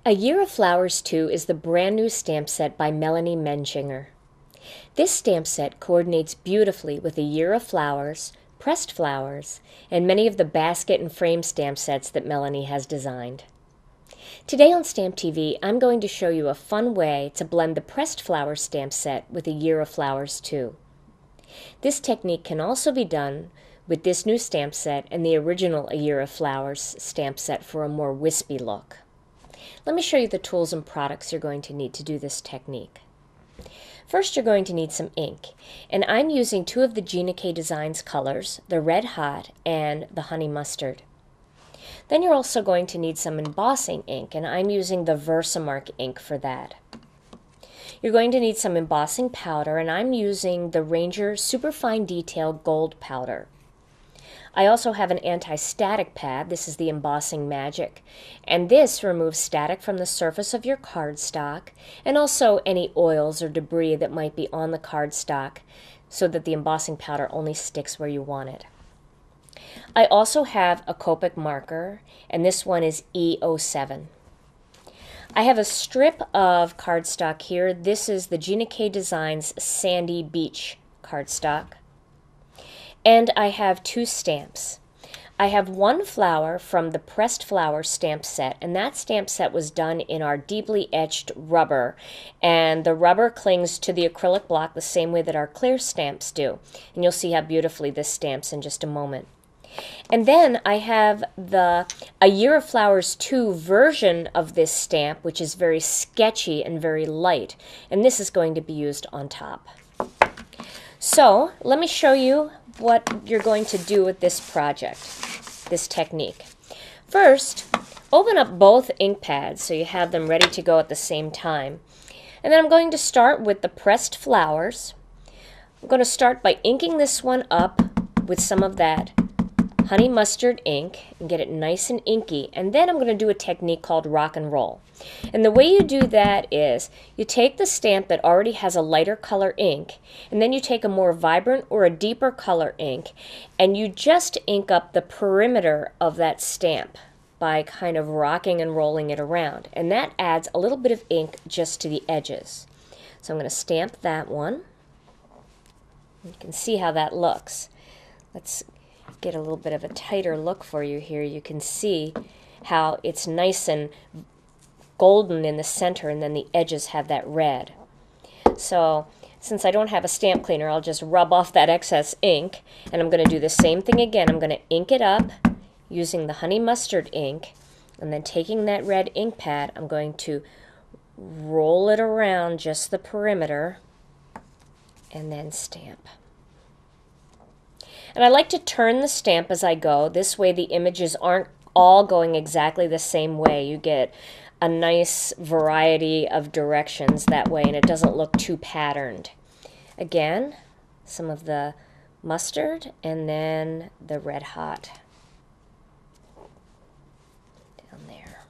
A Year of Flowers 2 is the brand new stamp set by Melanie Menchinger. This stamp set coordinates beautifully with A Year of Flowers, pressed flowers, and many of the basket and frame stamp sets that Melanie has designed. Today on Stamp TV, I'm going to show you a fun way to blend the pressed flowers stamp set with A Year of Flowers 2. This technique can also be done with this new stamp set and the original A Year of Flowers stamp set for a more wispy look. Let me show you the tools and products you're going to need to do this technique. First, you're going to need some ink, and I'm using two of the Gina Designs colors, the Red Hot and the Honey Mustard. Then you're also going to need some embossing ink, and I'm using the Versamark ink for that. You're going to need some embossing powder, and I'm using the Ranger Superfine Detail Gold Powder. I also have an anti-static pad. This is the Embossing Magic, and this removes static from the surface of your cardstock and also any oils or debris that might be on the cardstock so that the embossing powder only sticks where you want it. I also have a Copic marker, and this one is E07. I have a strip of cardstock here. This is the Gina Designs Sandy Beach cardstock. And I have two stamps. I have one flower from the Pressed Flower stamp set, and that stamp set was done in our deeply etched rubber, and the rubber clings to the acrylic block the same way that our clear stamps do, and you'll see how beautifully this stamps in just a moment. And then I have the A Year of Flowers 2 version of this stamp, which is very sketchy and very light, and this is going to be used on top. So let me show you what you're going to do with this project, this technique. First, open up both ink pads so you have them ready to go at the same time. And then I'm going to start with the pressed flowers. I'm going to start by inking this one up with some of that honey mustard ink and get it nice and inky, and then I'm going to do a technique called rock and roll. And the way you do that is you take the stamp that already has a lighter color ink, and then you take a more vibrant or a deeper color ink, and you just ink up the perimeter of that stamp by kind of rocking and rolling it around, and that adds a little bit of ink just to the edges. So I'm going to stamp that one. You can see how that looks. Let's get a little bit of a tighter look for you here. You can see how it's nice and golden in the center, and then the edges have that red. So since I don't have a stamp cleaner, I'll just rub off that excess ink, and I'm going to do the same thing again. I'm going to ink it up using the honey mustard ink, and then taking that red ink pad, I'm going to roll it around just the perimeter and then stamp. And I like to turn the stamp as I go. This way the images aren't all going exactly the same way. You get a nice variety of directions that way, and it doesn't look too patterned. Again, some of the mustard and then the Red Hot down there.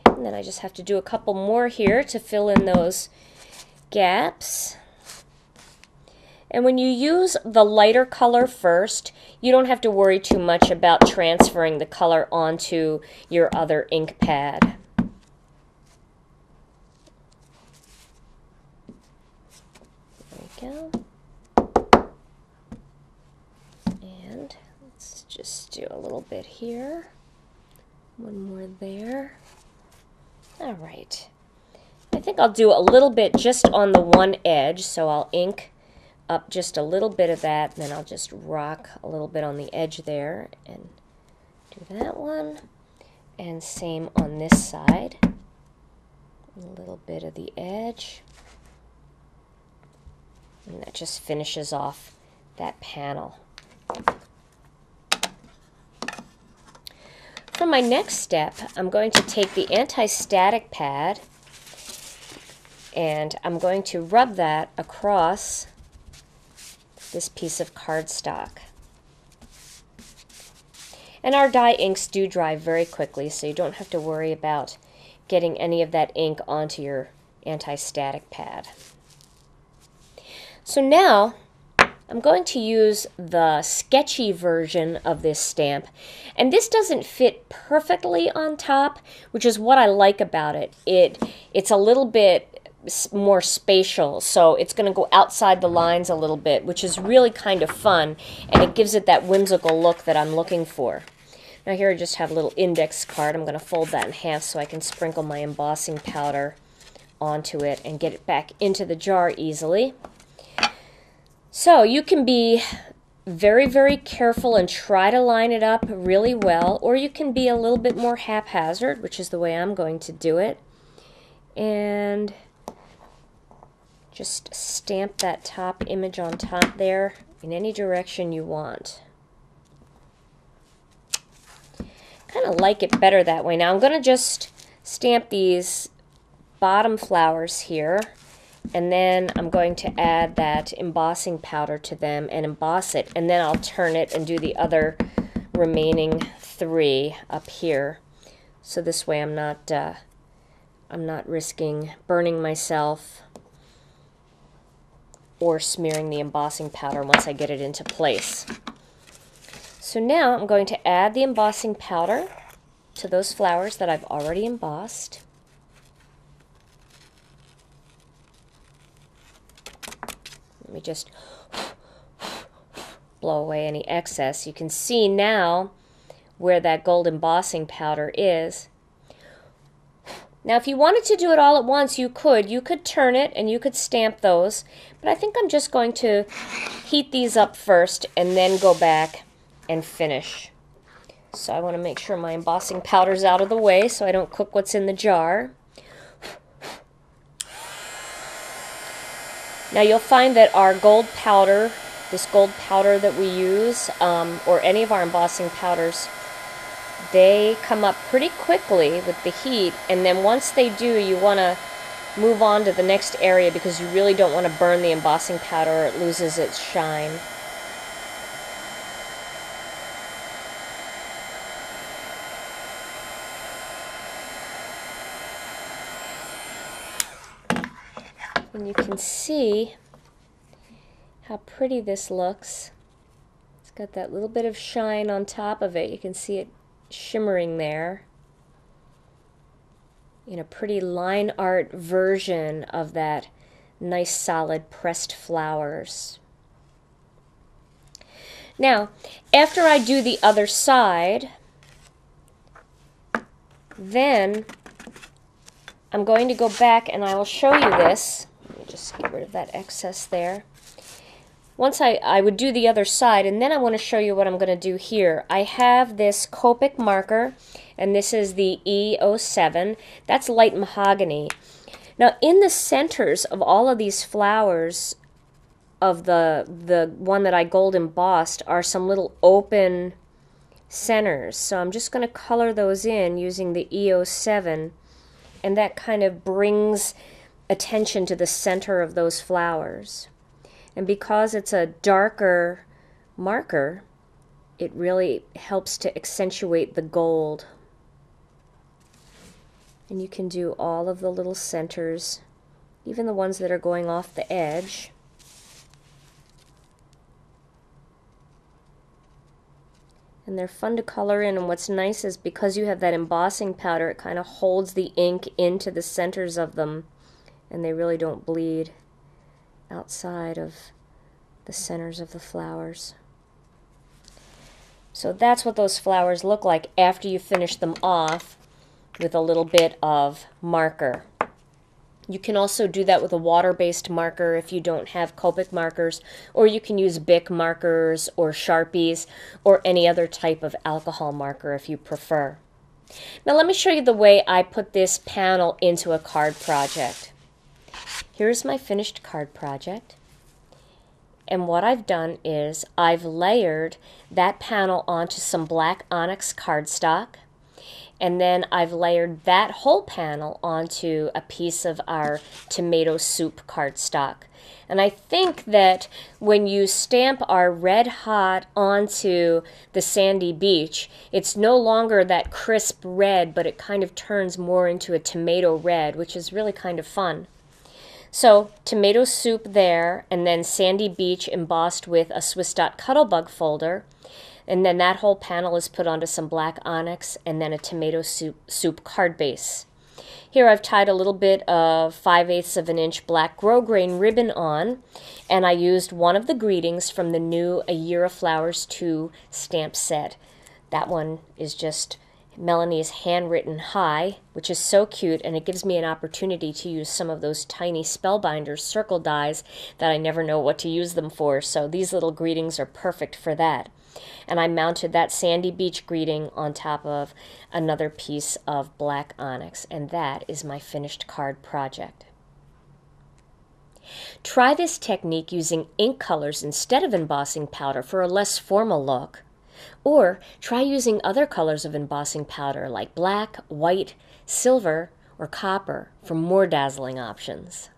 And then I just have to do a couple more here to fill in those gaps. And when you use the lighter color first, you don't have to worry too much about transferring the color onto your other ink pad. There we go. And let's just do a little bit here. One more there. All right. I think I'll do a little bit just on the one edge, so I'll ink up just a little bit of that, and then I'll just rock a little bit on the edge there and do that one, and same on this side, a little bit of the edge, and that just finishes off that panel. For my next step, I'm going to take the anti-static pad and I'm going to rub that across this piece of cardstock. And our dye inks do dry very quickly, so you don't have to worry about getting any of that ink onto your anti-static pad. So now I'm going to use the sketchy version of this stamp. And this doesn't fit perfectly on top, which is what I like about it. It's a little bit more spatial, so it's going to go outside the lines a little bit, which is really kind of fun, and it gives it that whimsical look that I'm looking for. Now here I just have a little index card. I'm going to fold that in half so I can sprinkle my embossing powder onto it and get it back into the jar easily. So you can be very, very careful and try to line it up really well, or you can be a little bit more haphazard, which is the way I'm going to do it. And just stamp that top image on top there in any direction you want. Kind of like it better that way. Now I'm going to just stamp these bottom flowers here, and then I'm going to add that embossing powder to them and emboss it, and then I'll turn it and do the other remaining 3 up here. So this way I'm not risking burning myself or smearing the embossing powder once I get it into place. So now I'm going to add the embossing powder to those flowers that I've already embossed. Let me just blow away any excess. You can see now where that gold embossing powder is. Now if you wanted to do it all at once, you could. You could turn it and you could stamp those, but I think I'm just going to heat these up first and then go back and finish. So I want to make sure my embossing powder's out of the way so I don't cook what's in the jar. Now you'll find that our gold powder, this gold powder that we use, or any of our embossing powders, they come up pretty quickly with the heat, and then once they do, you want to move on to the next area because you really don't want to burn the embossing powder or it loses its shine. And you can see how pretty this looks. It's got that little bit of shine on top of it. You can see it shimmering there in a pretty line art version of that nice solid pressed flowers. Now, after I do the other side, then I'm going to go back and I will show you this. Let me just get rid of that excess there. Once I would do the other side, and then I want to show you what I'm going to do here. I have this Copic marker, and this is the E07. That's light mahogany. Now, in the centers of all of these flowers of the one that I gold embossed are some little open centers. So I'm just going to color those in using the E07, and that kind of brings attention to the center of those flowers. And because it's a darker marker, it really helps to accentuate the gold. And you can do all of the little centers, even the ones that are going off the edge. And they're fun to color in, and what's nice is because you have that embossing powder, it kind of holds the ink into the centers of them, and they really don't bleed outside of the centers of the flowers. So that's what those flowers look like after you finish them off with a little bit of marker. You can also do that with a water-based marker if you don't have Copic markers, or you can use Bic markers or Sharpies or any other type of alcohol marker if you prefer. Now let me show you the way I put this panel into a card project. Here's my finished card project. And what I've done is I've layered that panel onto some black onyx cardstock, and then I've layered that whole panel onto a piece of our tomato soup cardstock. And I think that when you stamp our red hot onto the sandy beach, it's no longer that crisp red, but it kind of turns more into a tomato red, which is really kind of fun. So tomato soup there, and then Sandy Beach embossed with a Swiss dot Cuttlebug folder. And then that whole panel is put onto some black onyx and then a tomato soup card base. Here I've tied a little bit of 5/8 of an inch black grosgrain ribbon on, and I used one of the greetings from the new A Year of Flowers 2 stamp set. That one is just Melanie's handwritten hi, which is so cute, and it gives me an opportunity to use some of those tiny Spellbinders circle dies that I never know what to use them for, so these little greetings are perfect for that. And I mounted that Sandy Beach greeting on top of another piece of black onyx, and that is my finished card project. Try this technique using ink colors instead of embossing powder for a less formal look. Or try using other colors of embossing powder like black, white, silver, or copper for more dazzling options.